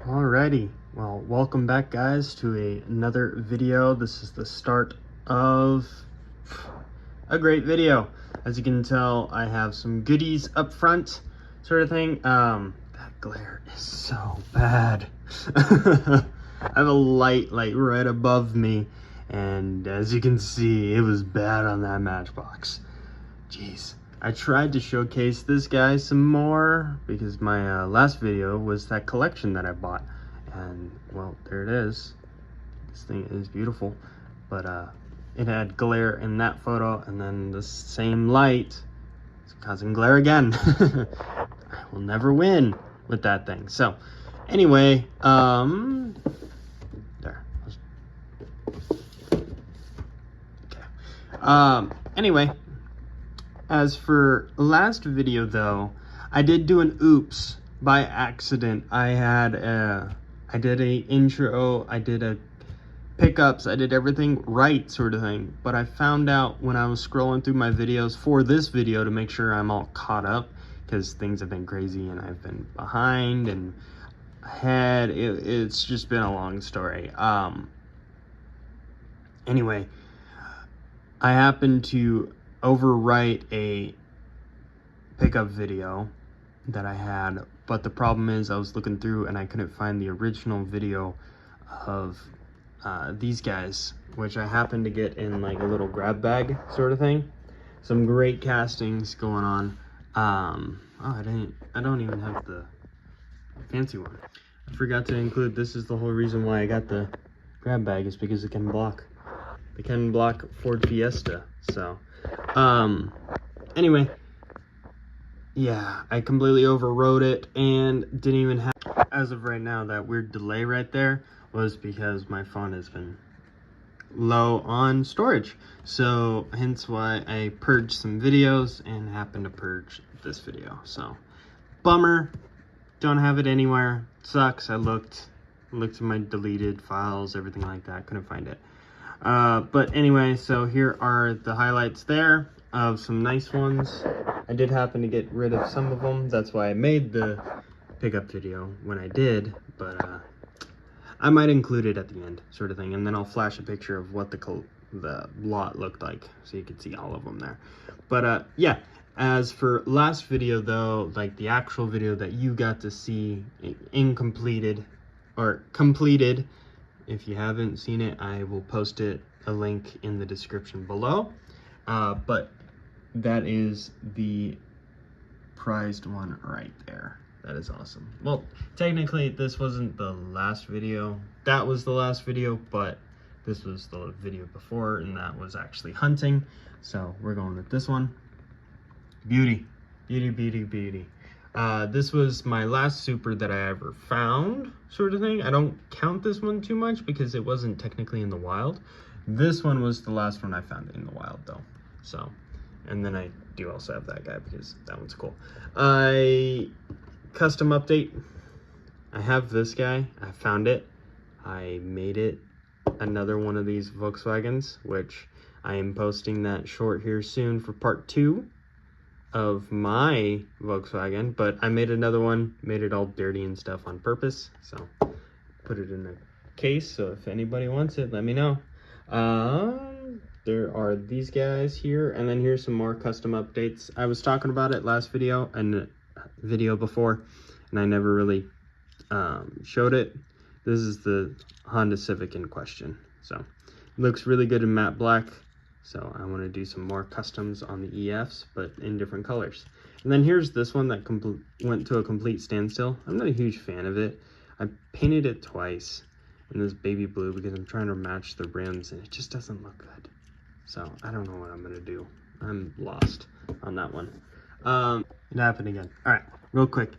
Alrighty, well, welcome back guys to another video. This is the start of a great video. As you can tell, I have some goodies up front, sort of thing. That glare is so bad. I have a light like right above me, and as you can see, it was bad on that Matchbox. Jeez. I tried to showcase this guy some more because my last video was that collection that I bought, and well, there it is. This thing is beautiful, but it had glare in that photo, and then the same light is causing glare again. I will never win with that thing. So anyway, there. Okay. Anyway, as for last video though, I did do an oops by accident. I did a intro, I did a pickups, I did everything right, sort of thing, but I found out when I was scrolling through my videos for this video to make sure I'm all caught up, because things have been crazy and I've been behind and ahead. It's just been a long story. Anyway, I happened to overwrite a pickup video that I had, but the problem is I was looking through and I couldn't find the original video of these guys, which I happened to get in like a little grab bag sort of thing. Some great castings going on. I don't even have the fancy one. I forgot to include, this is the whole reason why I got the grab bag, is because it can block Ford Fiesta. So anyway, yeah, I completely overrode it and didn't even have, as of right now, that weird delay right there was because my phone has been low on storage. So hence why I purged some videos and happened to purge this video. So bummer, don't have it anywhere. Sucks. I looked at my deleted files, everything like that, couldn't find it. But anyway, so here are the highlights there of some nice ones. I did happen to get rid of some of them. That's why I made the pickup video when I did, but I might include it at the end, sort of thing, and then I'll flash a picture of what the lot looked like so you can see all of them there. But yeah, as for last video though, like the actual video that you got to see completed, if you haven't seen it, I will post a link in the description below. But that is the prized one right there. That is awesome. Well, technically this wasn't the last video. That was the last video, but this was the video before, and that was actually hunting. So we're going with this one. Beauty. Beauty, beauty, beauty. This was my last super that I ever found, sort of thing. I don't count this one too much because it wasn't technically in the wild. This one was the last one I found in the wild though. So, and then I do also have that guy because that one's cool. Custom update. I have this guy. I found it. I made it another one of these Volkswagens, which I am posting that short here soon for part 2 of my Volkswagen, but I made another one, made it all dirty and stuff on purpose, so put it in a case, so if anybody wants it, let me know. There are these guys here, and then here's some more custom updates. I was talking about it last video and the video before, and I never really showed it. This is the Honda Civic in question, so it looks really good in matte black. So I want to do some more customs on the EFs, but in different colors. And then here's this one that went to a complete standstill. I'm not a huge fan of it. I painted it twice in this baby blue because I'm trying to match the rims, and it just doesn't look good. So I don't know what I'm going to do. I'm lost on that one. It happened again. All right, real quick.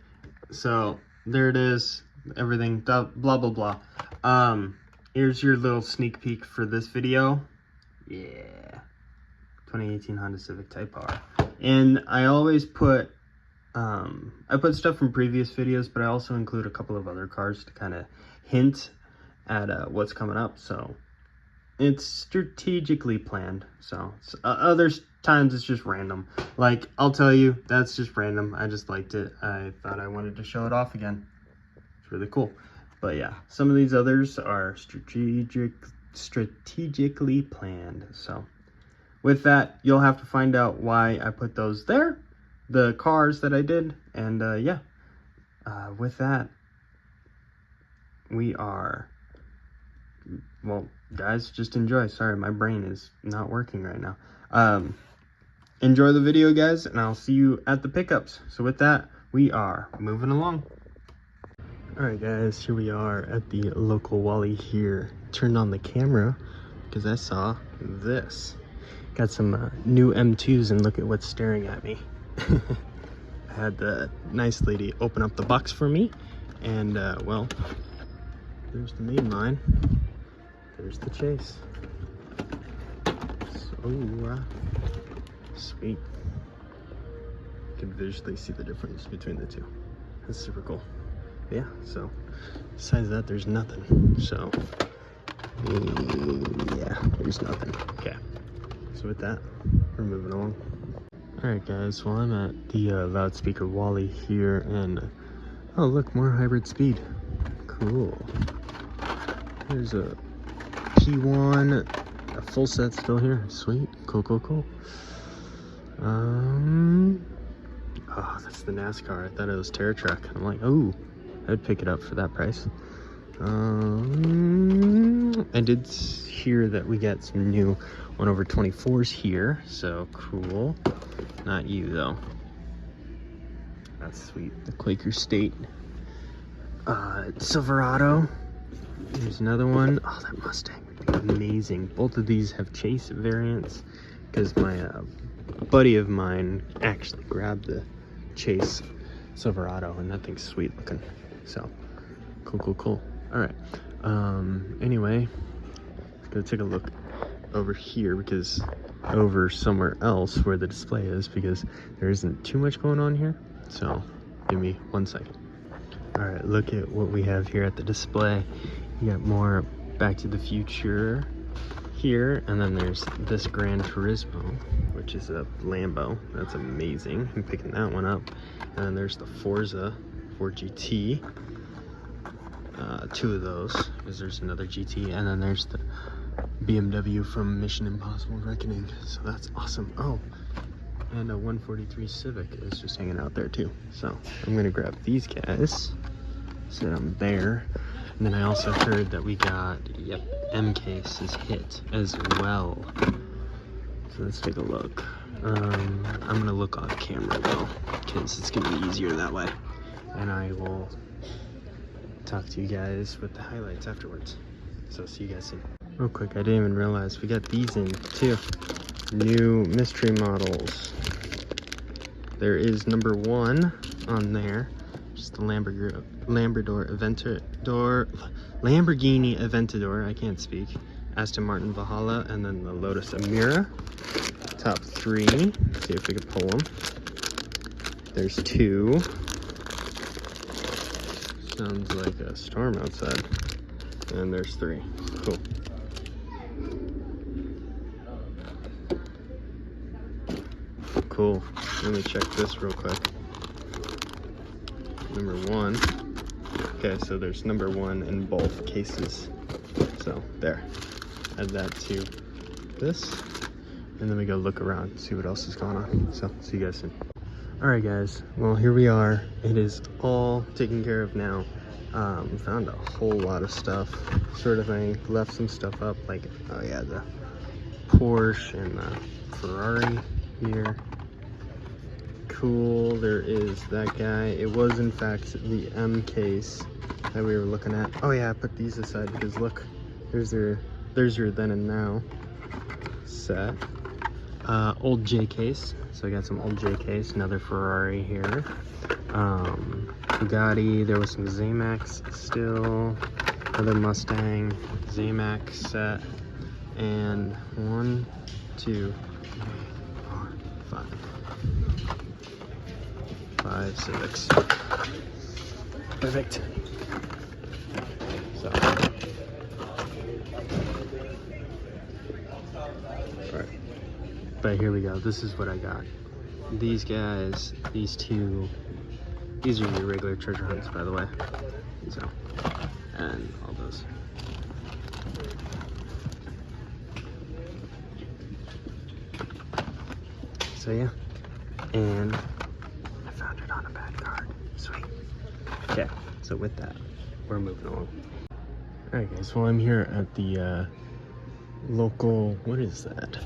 So there it is. Everything, blah, blah, blah. Here's your little sneak peek for this video. Yeah. 2018 Honda Civic Type R. And I always put I put stuff from previous videos, but I also include a couple of other cars to kind of hint at what's coming up. So it's strategically planned. So other times it's just random. Like, I'll tell you, that's just random. I just liked it. I thought I wanted to show it off again. It's really cool. But yeah, some of these others are strategically planned. So with that, you'll have to find out why I put those there, the cars that I did, and yeah. With that, we are, well, guys, just enjoy. Sorry, my brain is not working right now. Enjoy the video, guys, and I'll see you at the pickups. So with that, we are moving along. Alright guys, here we are at the local Wally here. Turned on the camera because I saw this. Got some new M2s, and look at what's staring at me. I had the nice lady open up the box for me, and well, there's the main line. There's the chase. So sweet. You can visually see the difference between the two. That's super cool. Yeah, so besides that, there's nothing. So yeah, there's nothing. Okay, so with that, we're moving along. All right guys, well, I'm at the loudspeaker Wally here, and oh look, more hybrid speed. Cool. There's a P1, a full set still here. Sweet. Cool, cool, cool. Oh, that's the NASCAR. I thought it was Terra Truck. I'm like, oh, I'd pick it up for that price. I did hear that we got some new 1/24s here, so cool. Not you though. That's sweet. The Quaker State Silverado. There's another one. Oh, that Mustang would be amazing. Both of these have chase variants because my buddy of mine actually grabbed the chase Silverado, and that thing's sweet looking. So cool, cool, cool. All right. Anyway, let's go take a look over here, because over somewhere else where the display is, because there isn't too much going on here. So give me 1 second. All right, look at what we have here at the display. You got more Back to the Future here, and then there's this Gran Turismo, which is a Lambo. That's amazing. I'm picking that one up. And then there's the Forza 4GT. Two of those, because there's another GT, and then there's the BMW from Mission Impossible Reckoning. So that's awesome. Oh, and a 143 Civic is just hanging out there too. So I'm gonna grab these guys, set them there. And then I also heard that we got, yep, M-Case is hit as well. So let's take a look. I'm gonna look off camera though, because it's gonna be easier that way. And I will talk to you guys with the highlights afterwards. So see you guys soon. Real quick, I didn't even realize we got these in too. New mystery models. There is number 1 on there. Just the Lamborghini Aventador, I can't speak. Aston Martin Valhalla, and then the Lotus Emira. Top 3. See if we can pull them. There's 2. Sounds like a storm outside. And there's 3. Cool. Cool. Let me check this real quick. Number 1. Okay, so there's number 1 in both cases. So there. Add that to this. And then we go look around and see what else is going on. So see you guys soon. Alright guys, well here we are. It is all taken care of now. Found a whole lot of stuff, sort of thing. Left some stuff up, like, oh yeah, the Porsche and the Ferrari here. Cool. There is that guy. It was in fact the M-Case that we were looking at. Oh yeah, I put these aside because look, there's your then and now set. Old J-Case. So I got some old J-Case, another Ferrari here. Bugatti, there was some Zamax still, another Mustang, Zamax set, and 1, 2, 3, 4, 5 Civics. Perfect. So, alright. But here we go. This is what I got. These guys, these 2, these are your regular treasure hunts, by the way. So, and all those. So yeah, and I found it on a bad card. Sweet. Okay, so with that, we're moving along. All right, guys. Well, I'm here at the local. What is that?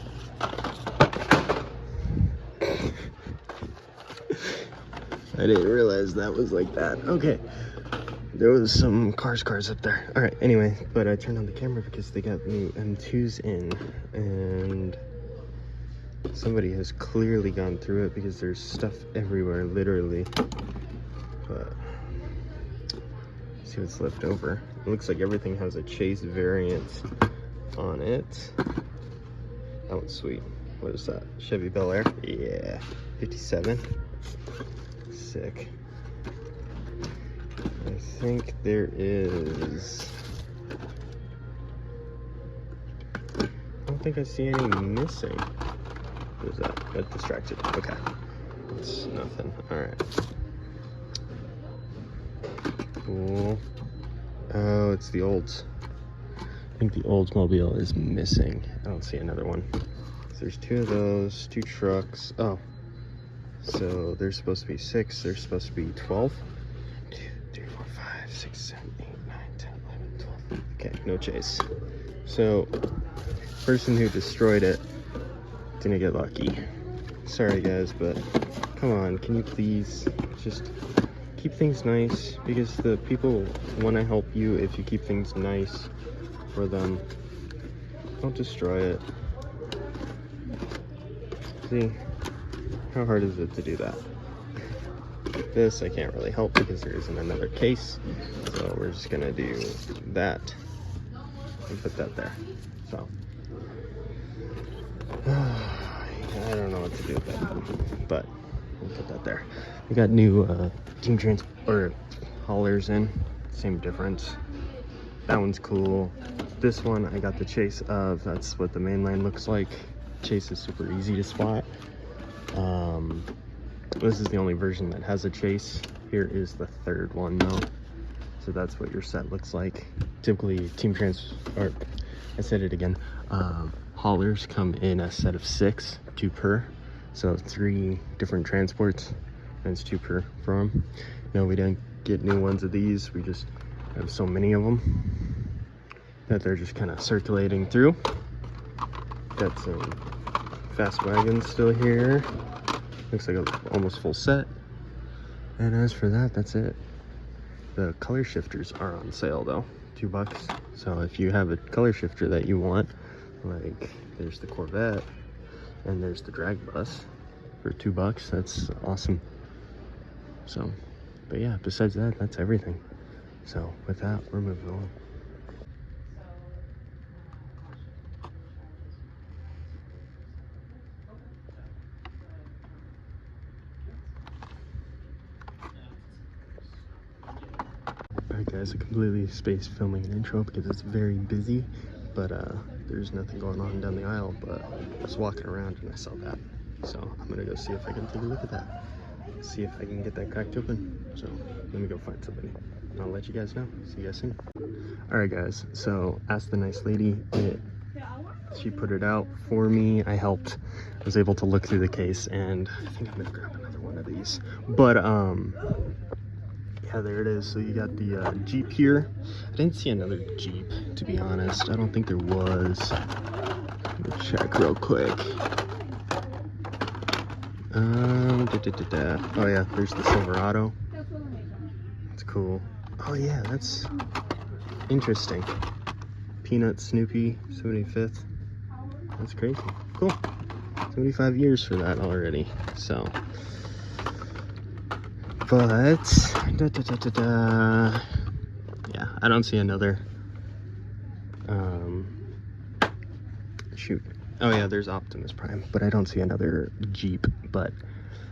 I didn't realize that was like that. Okay. There was some cars up there. All right, anyway, but I turned on the camera because they got new M2s in, and somebody has clearly gone through it because there's stuff everywhere, literally. But let's see what's left over. It looks like everything has a Chase variant on it. That one's sweet. What is that? Chevy Bel Air? Yeah, 57. Sick. I think there is. I don't think I see any missing. What is that? That distracted. Okay. It's nothing. Alright. Cool. Oh, it's the Olds. I think the Oldsmobile is missing. I don't see another one. So there's 2 of those, 2 trucks. Oh. So there's supposed to be 6. There's supposed to be 12. 2, 3, 4, 5, 6, 7, 8, 9, 10, 11, 12. Okay, no Chase. So, person who destroyed it didn't get lucky. Sorry guys, but come on, can you please just keep things nice? Because the people want to help you if you keep things nice for them. Don't destroy it. See, how hard is it to do that? This I can't really help because there isn't another case, so we're just gonna do that and put that there. So I don't know what to do with that, but we'll put that there. We got new team or haulers in, same difference. That one's cool. This one I got the Chase of. That's what the main line looks like. Chase is super easy to spot. This is the only version that has a Chase. Here is the 3rd one though. So that's what your set looks like. Typically I said it again, haulers come in a set of 6, 2 per. So 3 different transports, and it's 2 per for them. No, we didn't get new ones of these. We just have so many of them that they're just kind of circulating through. Got some fast wagons still here. Looks like a almost full set. And as for that, that's it. The color shifters are on sale though, $2. So if you have a color shifter that you want, like there's the Corvette and there's the drag bus for $2, that's awesome. So, but yeah, besides that, that's everything. So with that, we're moving on. Alright guys, I completely spaced filming an intro because it's very busy, but there's nothing going on down the aisle, but I was walking around and I saw that. So I'm gonna go see if I can take a look at that. See if I can get that cracked open. So let me go find somebody. And I'll let you guys know. See you guys soon. Alright guys, so ask the nice lady. She put it out for me. I helped. I was able to look through the case, and I think I'm gonna grab another one of these. But yeah, there it is. So you got the Jeep here. I didn't see another Jeep, to be honest. I don't think there was. Let me check real quick. Oh yeah, there's the Silverado. That's cool. Oh yeah, that's interesting. Peanut Snoopy 75th. That's crazy. Cool. 75 years for that already. So, but yeah, I don't see another. Shoot. Oh yeah, there's Optimus Prime, but I don't see another Jeep, but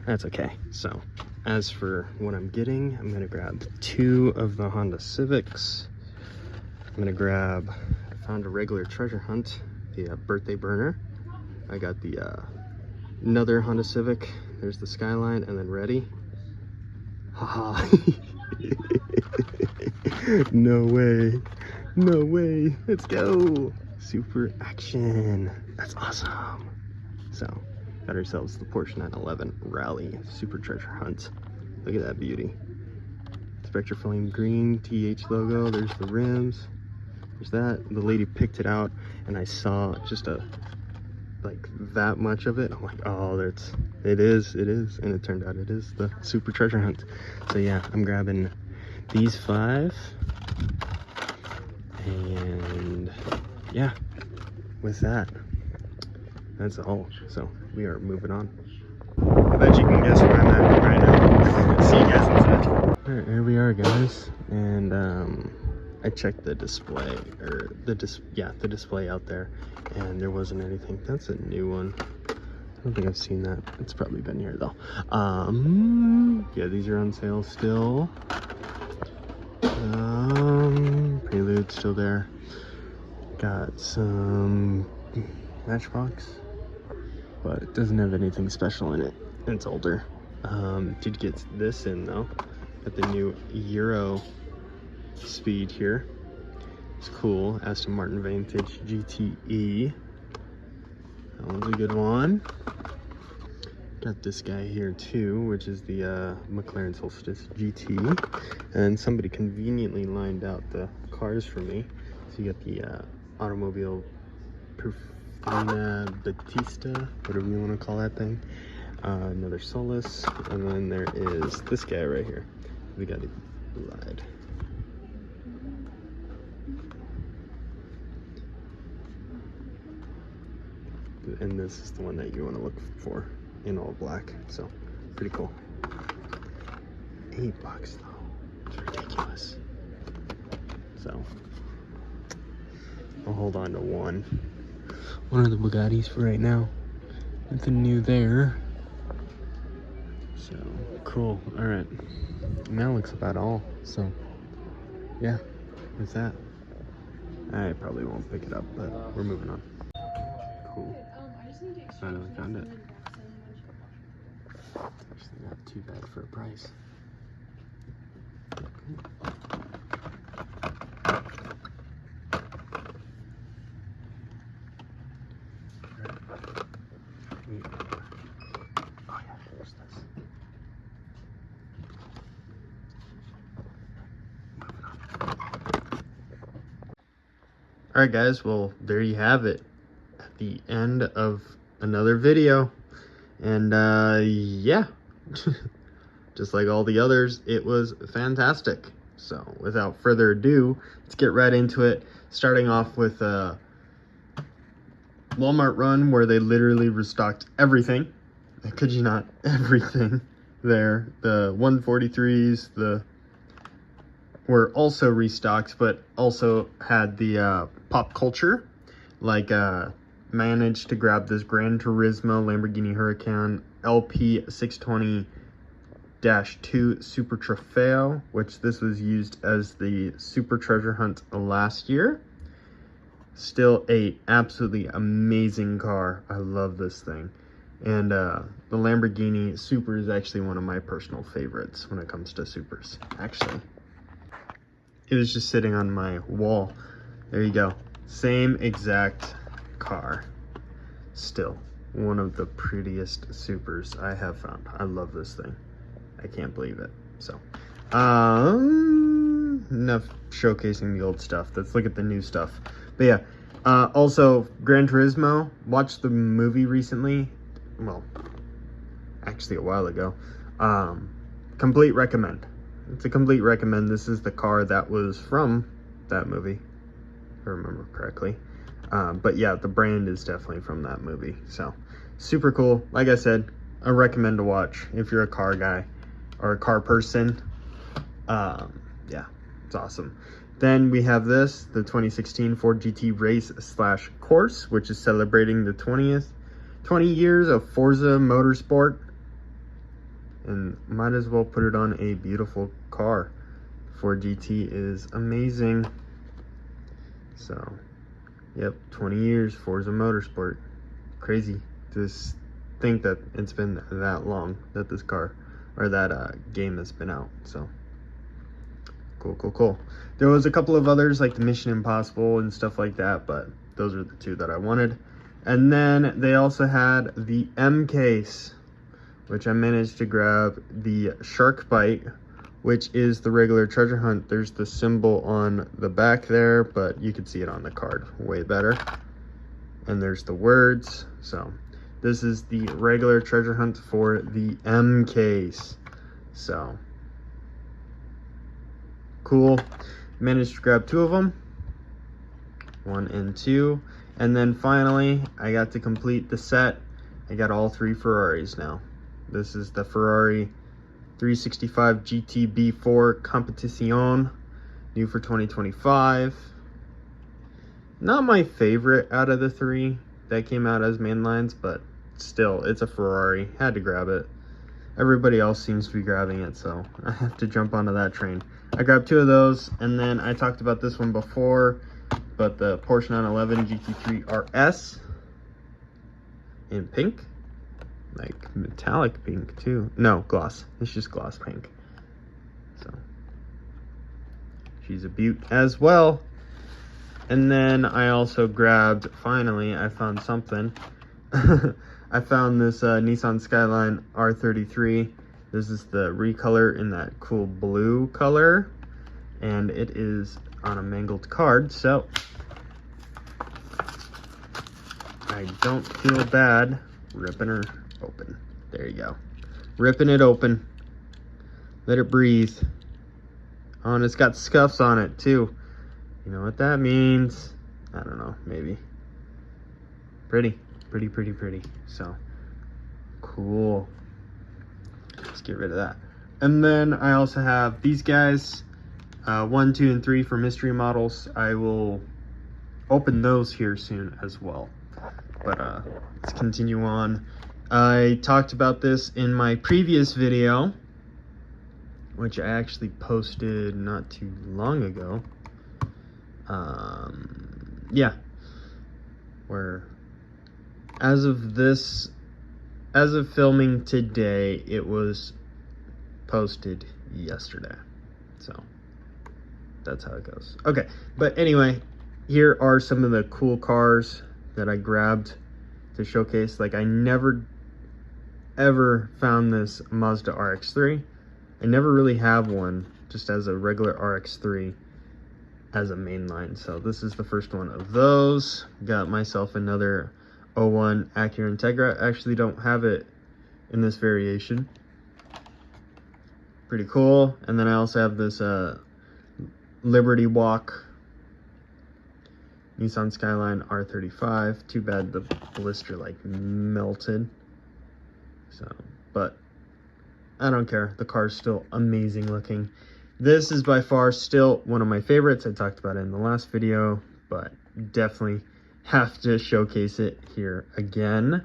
that's okay. So as for what I'm getting, I'm gonna grab 2 of the Honda Civics. I'm gonna grab, I found a regular treasure hunt, the birthday burner. I got the another Honda Civic. There's the Skyline, and then ready. Haha. No way. No way. Let's go. Super action. That's awesome. So, got ourselves the Porsche 911 Rally Super Treasure Hunt. Look at that beauty. Spectre Flame green TH logo. There's the rims. There's that. The lady picked it out, and I saw just like that much of it. I'm like, oh, it is, and it turned out it is the Super Treasure Hunt. So yeah, I'm grabbing these 5, and yeah, with that, that's all. So we are moving on. I bet you can guess where I'm at right now. See you guys inside. All right, here we are, guys, and I checked the display, or the display out there, and there wasn't anything. That's a new one. I don't think I've seen that. It's probably been here though. Yeah, these are on sale still. Prelude still there. Got some Matchbox, but it doesn't have anything special in it. It's older. Did get this in though. Got the new Euro Speed here. It's cool. Aston Martin Vantage GTE. That one's a good one. Got this guy here too, which is the McLaren Solstice GT. And somebody conveniently lined out the cars for me. So you got the Automobile Perfina Batista, whatever you want to call that thing. Another Solus. And then there is this guy right here. We got to ride. And this is the one that you want to look for in all black. So pretty cool. $8 though. It's ridiculous. So I'll hold on to one of the Bugattis for right now. Nothing new there. So cool. All right, and that looks about all. So yeah, with that, I probably won't pick it up, but we're moving on. Cool. Finally found it. Actually not too bad for a price. Oh yeah, there's this. Alright guys, well there you have it. At the end of another video. And yeah. Just like all the others, it was fantastic. So without further ado, let's get right into it. Starting off with a Walmart run where they literally restocked everything. I kid you not, everything there. The 143s were also restocked, but also had the pop culture. Like managed to grab this Gran Turismo Lamborghini Huracan LP 620-2 Super Trofeo, which this was used as the Super Treasure Hunt last year. Still a absolutely amazing car. I love this thing. And the Lamborghini Super is actually one of my personal favorites when it comes to Supers. Actually, it was just sitting on my wall. There you go. Same exact car. Still one of the prettiest Supers I have found. I love this thing. I can't believe it. So enough showcasing the old stuff. Let's look at the new stuff. But yeah, also Gran Turismo, watched the movie recently. Well, actually a while ago. Complete recommend. It's a complete recommend. This is the car that was from that movie, if I remember correctly. But yeah, the brand is definitely from that movie. So super cool. Like I said, I recommend to watch if you're a car guy or a car person. Yeah, it's awesome. Then we have this, the 2016 Ford GT Race / Course, which is celebrating the 20 years of Forza Motorsport. And might as well put it on a beautiful car. Ford GT is amazing. So, yep, 20 years Forza Motorsport. Crazy to think that it's been that long that this car, or that game has been out. So, Cool, cool, cool. There was a couple of others like the Mission Impossible and stuff like that, but those are the two that I wanted. And then they also had the M case, which I managed to grab the Shark Bite, which is the regular treasure hunt. There's the symbol on the back there, but you can see it on the card way better. And there's the words. So this is the regular treasure hunt for the M case. So cool. Managed to grab two of them, 1 and 2. And then finally, I got to complete the set. I got all 3 Ferraris now. This is the Ferrari 365 GTB4 Competition, new for 2025. Not my favorite out of the 3 that came out as mainlines, but still, it's a Ferrari. Had to grab it. Everybody else seems to be grabbing it, so I have to jump onto that train. I grabbed 2 of those, and then I talked about this one before, but the Porsche 911 GT3 RS in pink. Like metallic pink too. No, gloss. It's just gloss pink. So she's a beaut as well. And then I also grabbed, finally, I found something. I found this Nissan Skyline R33. This is the recolor in that cool blue color. And it is on a mangled card, so I don't feel bad ripping her open. There you go. Ripping it open. Let it breathe. Oh, and it's got scuffs on it too. You know what that means? I don't know, maybe. Pretty. Pretty, pretty, pretty. So, cool. Let's get rid of that. And then I also have these guys. 1, 2, and 3 for mystery models. I will open those here soon as well. But let's continue on. I talked about this in my previous video, which I actually posted not too long ago. Yeah, where as of filming today, it was posted yesterday. So that's how it goes. Okay, but anyway, here are some of the cool cars that I grabbed to showcase. Like, I never ever found this Mazda RX-3. I never really have one just as a regular RX-3 as a mainline. So this is the first one of those. Got myself another 01 Acura Integra. I actually don't have it in this variation. Pretty cool. And then I also have this Liberty Walk Nissan Skyline R35. Too bad the blister like melted. So, but I don't care. The car's still amazing looking. This is by far still one of my favorites. I talked about it in the last video, but definitely have to showcase it here again.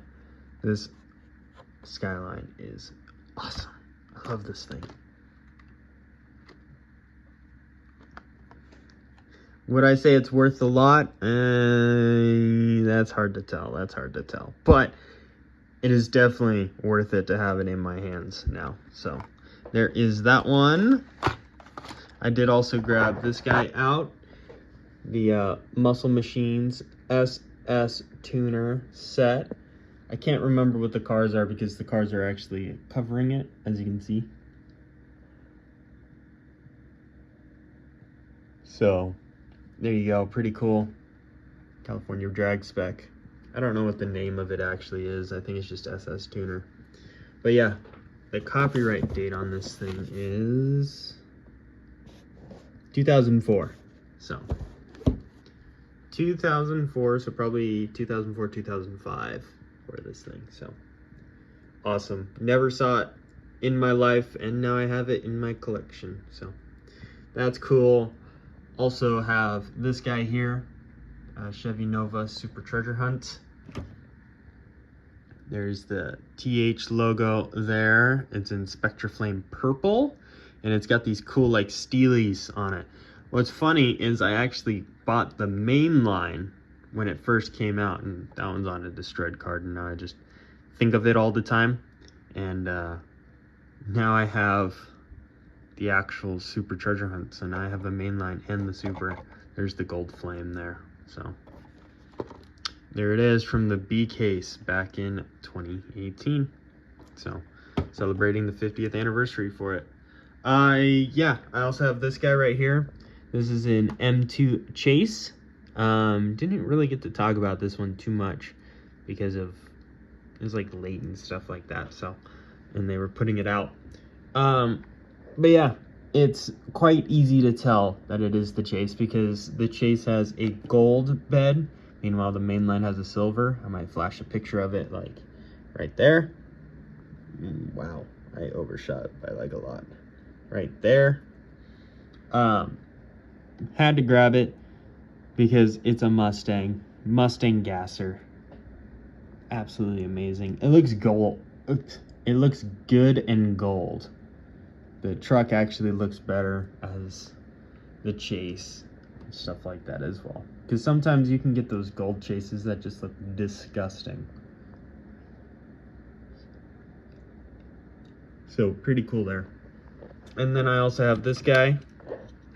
This Skyline is awesome. I love this thing. Would I say it's worth a lot? That's hard to tell. That's hard to tell. But it is definitely worth it to have it in my hands now. So there is that one. I did also grab this guy out. The Muscle Machines SS Tuner set. I can't remember what the cars are because the cars are actually covering it, as you can see. So there you go, pretty cool. California drag spec. I don't know what the name of it actually is. I think it's just SS Tuner. But yeah, the copyright date on this thing is 2004. So 2004, so probably 2004, 2005 for this thing. So awesome. Never saw it in my life, and now I have it in my collection. So that's cool. Also have this guy here, Chevy Nova Super Treasure Hunt. There's the TH logo there. It's in Spectra Flame purple, and it's got these cool like steelies on it. What's funny is I actually bought the main line when it first came out, and that one's on a destroyed card, and now I just think of it all the time. And now I have the actual Super Treasure Hunts, and I have the mainline and the Super. There's the gold flame there. So there it is from the B case back in 2018. So celebrating the 50th anniversary for it. Yeah, I also have this guy right here. This is an M2 Chase. Didn't really get to talk about this one too much because of it's like late and stuff like that. So, and they were putting it out. But yeah, it's quite easy to tell that it is the Chase because the Chase has a gold bed. Meanwhile, the mainline has a silver. I might flash a picture of it like right there. Wow, I overshot by like a lot. Right there. Had to grab it because it's a Mustang gasser. Absolutely amazing. It looks gold. It looks good in gold. The truck actually looks better as the Chase and stuff like that as well, because sometimes you can get those gold Chases that just look disgusting. So pretty cool there. And then I also have this guy.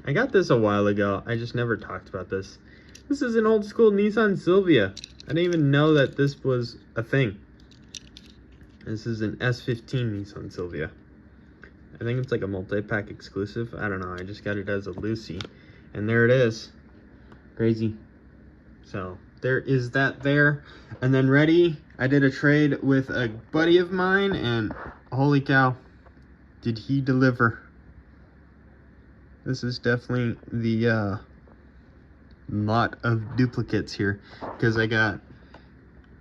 I got this a while ago. I just never talked about this. This is an old school Nissan Silvia. I didn't even know that this was a thing. This is an S15 Nissan Silvia. I think it's like a multi-pack exclusive. I don't know. I just got it as a Lucy. And there it is. Crazy. So there is that there. And then ready, I did a trade with a buddy of mine, and holy cow, did he deliver. This is definitely the lot of duplicates here, because I got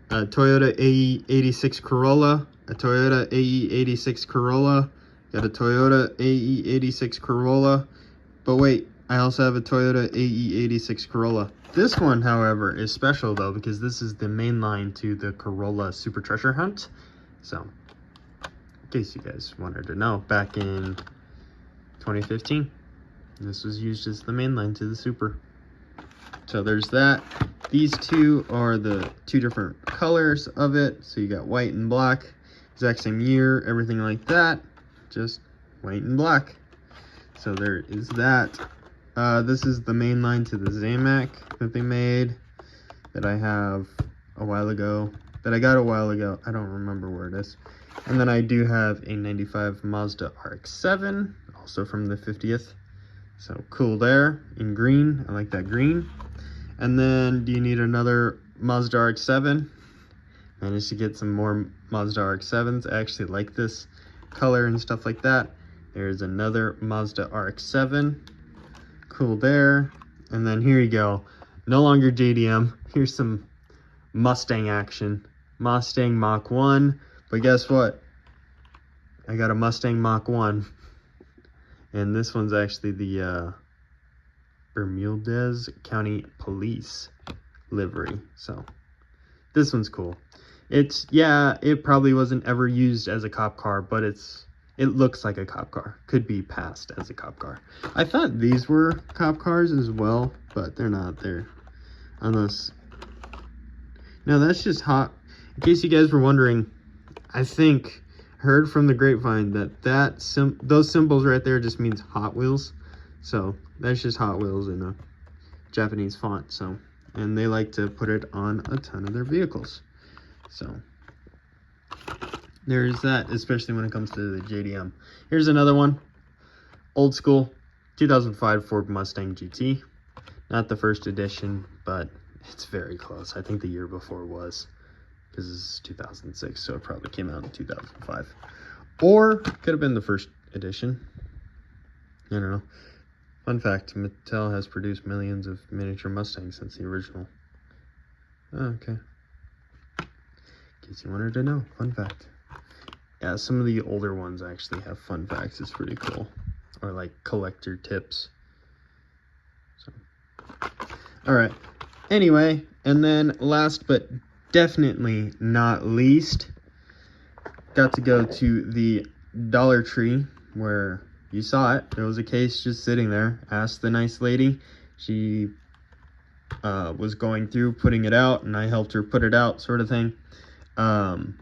a Toyota AE86 Corolla, a Toyota AE86 Corolla, got a Toyota AE86 Corolla, but wait, I also have a Toyota AE86 Corolla. This one, however, is special though, because this is the main line to the Corolla Super Treasure Hunt. So, in case you guys wanted to know, back in 2015, this was used as the main line to the Super. So there's that. These two are the two different colors of it. So you got white and black, exact same year, everything like that, just white and black. So there is that. This is the main line to the Zamac that they made, that I have a while ago, that I got a while ago. I don't remember where it is. And then I do have a 95 Mazda RX-7, also from the 50th. So cool there, in green. I like that green. And then, do you need another Mazda RX-7? Managed to get some more Mazda RX-7s. I actually like this color and stuff like that. There's another Mazda RX-7. Cool there. And then here you go. No longer JDM. Here's some Mustang action. Mustang Mach 1. But guess what? I got a Mustang Mach 1. And this one's actually the Bermudez County Police livery. So this one's cool. It's, yeah, it probably wasn't ever used as a cop car, but it looks like a cop car. Could be passed as a cop car. I thought these were cop cars as well, but they're not there. Unless, no, that's just hot. In case you guys were wondering, I think heard from the grapevine that those symbols right there just means Hot Wheels. So that's just Hot Wheels in a Japanese font. So, and they like to put it on a ton of their vehicles. So there's that, especially when it comes to the JDM. Here's another one, old school 2005 Ford Mustang GT. Not the first edition, but it's very close. I think the year before was, because this is 2006, so it probably came out in 2005. Or could have been the first edition. I don't know. Fun fact, Mattel has produced millions of miniature Mustangs since the original. Oh, okay. In case you wanted to know, fun fact. Yeah, some of the older ones actually have fun facts. It's pretty cool. Or like collector tips. So, alright. Anyway, and then last but definitely not least, got to go to the Dollar Tree where you saw it. There was a case just sitting there. Asked the nice lady. She was going through putting it out, and I helped her put it out, sort of thing. And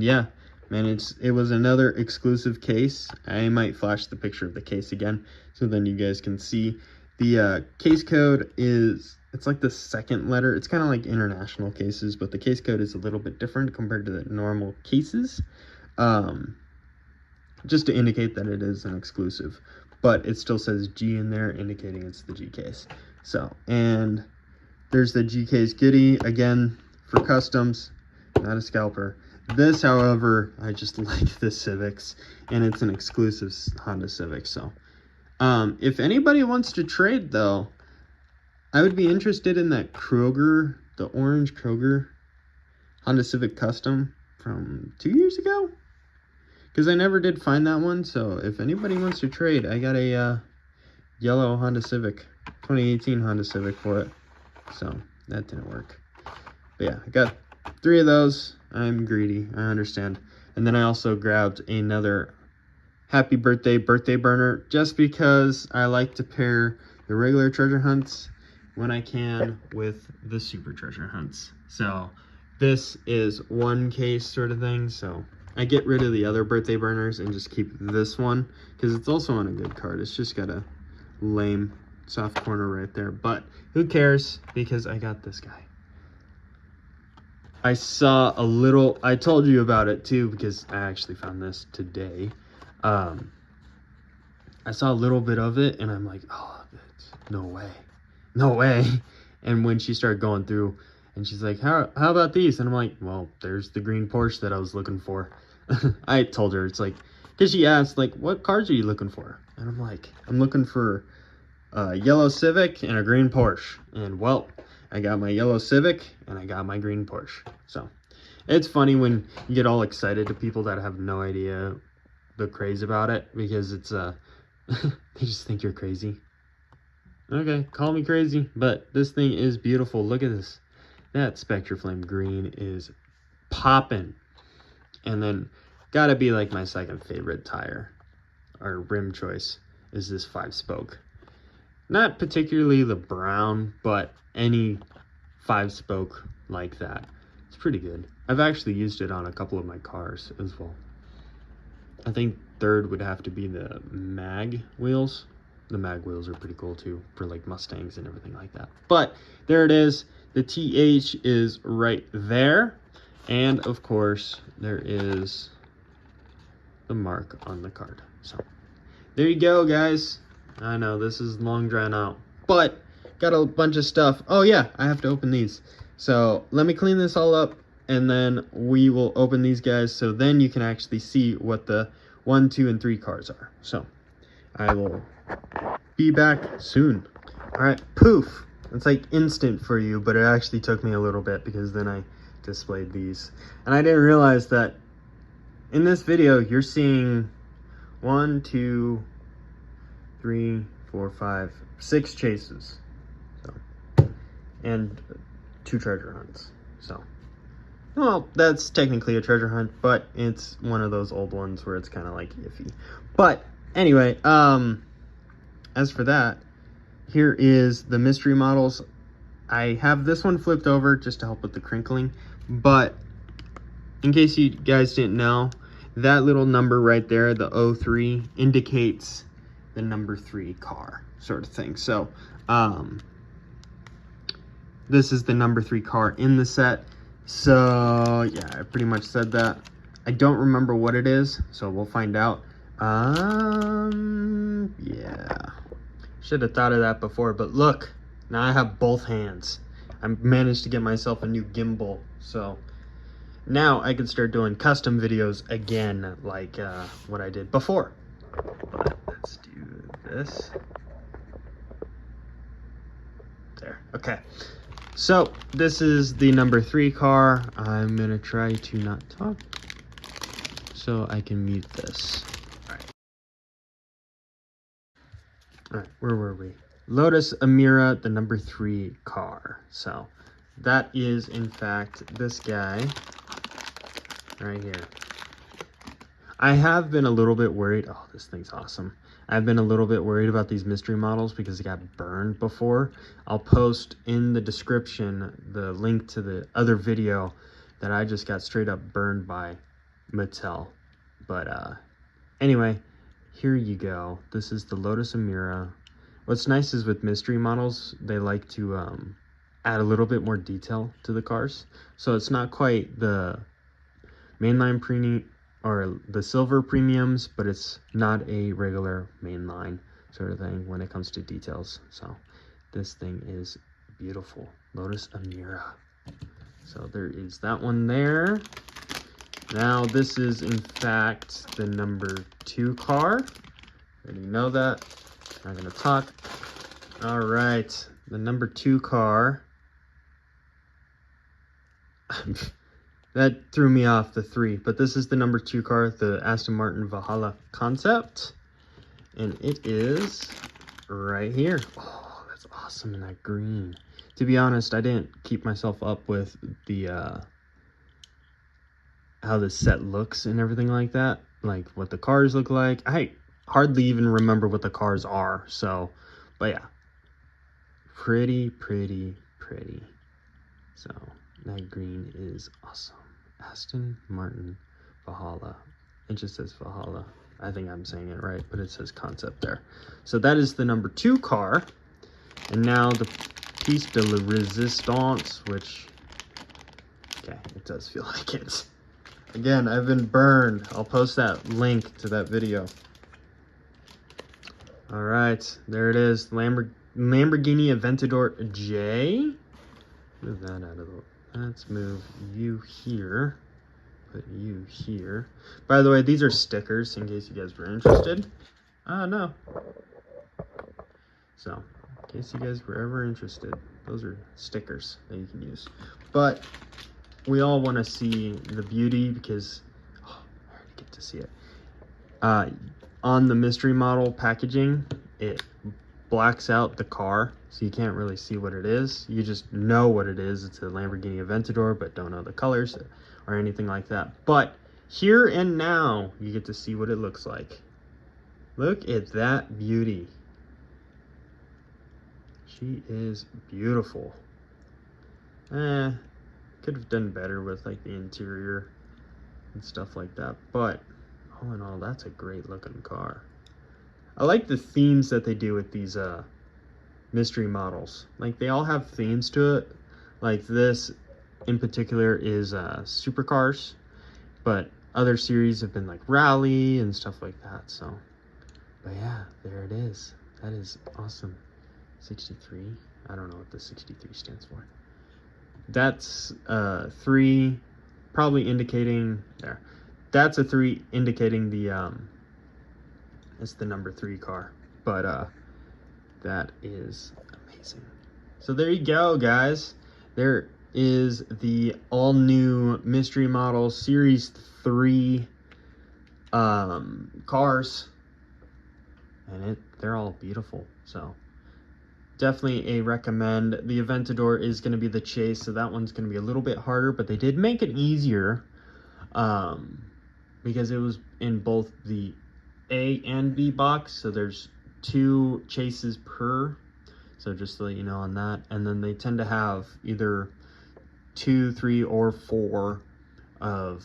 yeah, Man, it was another exclusive case. I might flash the picture of the case again, so then you guys can see. The case code is, it's like the second letter. It's kind of like international cases, but the case code is a little bit different compared to the normal cases. Just to indicate that it is an exclusive, but it still says G in there, indicating it's the G case. So, and there's the G case goodie, again, for customs, not a scalper. This, however, I just like the Civics, and it's an exclusive Honda Civic. So, if anybody wants to trade, though, I would be interested in that Kroger, the orange Kroger Honda Civic Custom from 2 years ago, because I never did find that one. So if anybody wants to trade, I got a yellow Honda Civic, 2018 Honda Civic for it. So that didn't work. But yeah, I got 3 of those. I'm greedy, I understand. And then I also grabbed another happy birthday burner, just because I like to pair the regular treasure hunts when I can with the super treasure hunts. So this is one case sort of thing. So I get rid of the other birthday burners and just keep this one, because it's also on a good card. It's just got a lame soft corner right there, but who cares, because I got this guy. I saw a little, I told you about it too, because I actually found this today. I saw a little bit of it and I'm like, oh, no way. And when she started going through and she's like, how about these? And I'm like, well, there's the green Porsche that I was looking for. I told her, it's like, because she asked, like, what cars are you looking for? And I'm like, I'm looking for a yellow Civic and a green Porsche. And well, I got my yellow Civic and I got my green Porsche. So it's funny when you get all excited to people that have no idea the craze about it, because it's they just think you're crazy. Okay, call me crazy, but this thing is beautiful. Look at this. That Spectre Flame green is popping. And then gotta be like my second favorite tire or rim choice is this 5-spoke. Not particularly the brown, but any 5-spoke like that. It's pretty good. I've actually used it on a couple of my cars as well. I think third would have to be the mag wheels. The mag wheels are pretty cool too, for like Mustangs and everything like that. But there it is. The TH is right there. And of course, there is the mark on the card. So there you go, guys. I know this is long drawn out, but got a bunch of stuff. Oh yeah, I have to open these. So let me clean this all up, and then we will open these guys, so then you can actually see what the 1, 2, and 3 cards are. So I will be back soon. All right, poof. It's like instant for you, but it actually took me a little bit, because then I displayed these. And I didn't realize that in this video, you're seeing 1, 2, 3, 4, 5, 6 chases. So, and 2 treasure hunts. So, well, that's technically a treasure hunt, but it's one of those old ones where it's kind of like iffy. But anyway, as for that, here is the mystery models. I have this one flipped over just to help with the crinkling, but in case you guys didn't know, that little number right there, the 03, indicates the number 3 car sort of thing. So this is the number 3 car in the set. So yeah, I pretty much said that. I don't remember what it is, so we'll find out. Yeah, should have thought of that before, but look, now I have both hands. I managed to get myself a new gimbal, so now I can start doing custom videos again, like what I did before. But let's do this. There, okay. So this is the number 3 car. I'm gonna try to not talk so I can mute this. All right, where were we? Lotus Emira, the number 3 car. So that is in fact this guy right here. I have been a little bit worried. Oh, this thing's awesome. I've been a little bit worried about these mystery models because they got burned before. I'll post in the description the link to the other video that I just got straight up burned by Mattel. But anyway, here you go. This is the Lotus Emira. What's nice is with mystery models, they like to add a little bit more detail to the cars. So it's not quite the mainline premium or the silver premiums, but it's not a regular mainline sort of thing when it comes to details. So this thing is beautiful. Lotus Emira. So there is that one there. Now this is in fact the number 2 car. Already know that. Not gonna talk. All right, the number 2 car. That threw me off the 3, but this is the number 2 car, the Aston Martin Valhalla Concept, and it is right here. Oh, that's awesome in that green. To be honest, I didn't keep myself up with the how the set looks and everything like that, like what the cars look like. I hardly even remember what the cars are, so, but yeah, pretty. So that green is awesome. Aston Martin Valhalla. It just says Valhalla. I think I'm saying it right, but it says Concept there. So that is the number 2 car. And now the piece de la resistance, which, okay, it does feel like it. Again, I've been burned. I'll post that link to that video. All right, there it is. Lamborghini Aventador J. Move that out of the way. Let's move you here. Put you here. By the way, these are stickers in case you guys were interested. No. So, in case you guys were ever interested, those are stickers that you can use. But we all want to see the beauty because, oh, I already get to see it. On the mystery model packaging, it blacks out the car, so you can't really see what it is. You just know what it is. It's a Lamborghini Aventador, but don't know the colors or anything like that. But here and now, you get to see what it looks like. Look at that beauty. She is beautiful. Could have done better with like the interior and stuff like that, but all in all, that's a great looking car. I like the themes that they do with these mystery models. Like, they all have themes to it. Like this in particular is supercars, but other series have been like rally and stuff like that. So, but yeah, there it is. That is awesome. 63. I don't know what the 63 stands for. That's 3, probably indicating there. That's a 3 indicating the it's the number 3 car. But that is amazing. So there you go, guys. There is the all new mystery model series 3 cars, and they're all beautiful. So definitely a recommend. The Aventador is going to be the chase, so that one's going to be a little bit harder, but they did make it easier because it was in both the A and B box, so there's 2 chases per, so just to let you know on that. And then they tend to have either 2, 3, or 4 of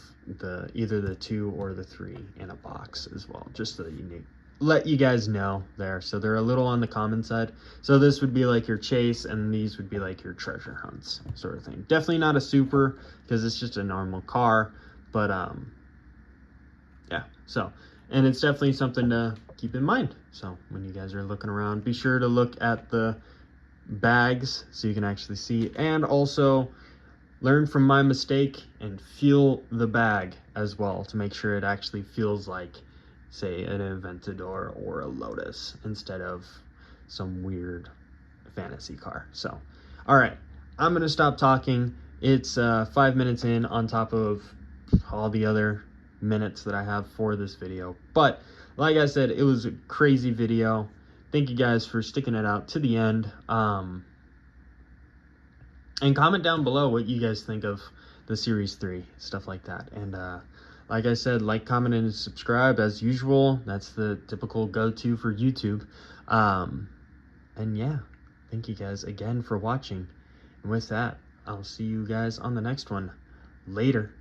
either the 2 or the 3 in a box as well, just so that you let you guys know there. So they're a little on the common side. So this would be like your chase, and these would be like your treasure hunts sort of thing. Definitely not a super, because it's just a normal car, but yeah. So, and it's definitely something to keep in mind. So when you guys are looking around, be sure to look at the bags so you can actually see, and also learn from my mistake and feel the bag as well to make sure it actually feels like, say, an Aventador or a Lotus instead of some weird fantasy car. So, all right, I'm gonna stop talking. It's 5 minutes in on top of all the other minutes that I have for this video. But like I said, it was a crazy video. Thank you guys for sticking it out to the end. And comment down below what you guys think of the Series 3, stuff like that. And like I said, like, comment, and subscribe as usual. That's the typical go-to for YouTube. And yeah, thank you guys again for watching. And with that, I'll see you guys on the next one. Later.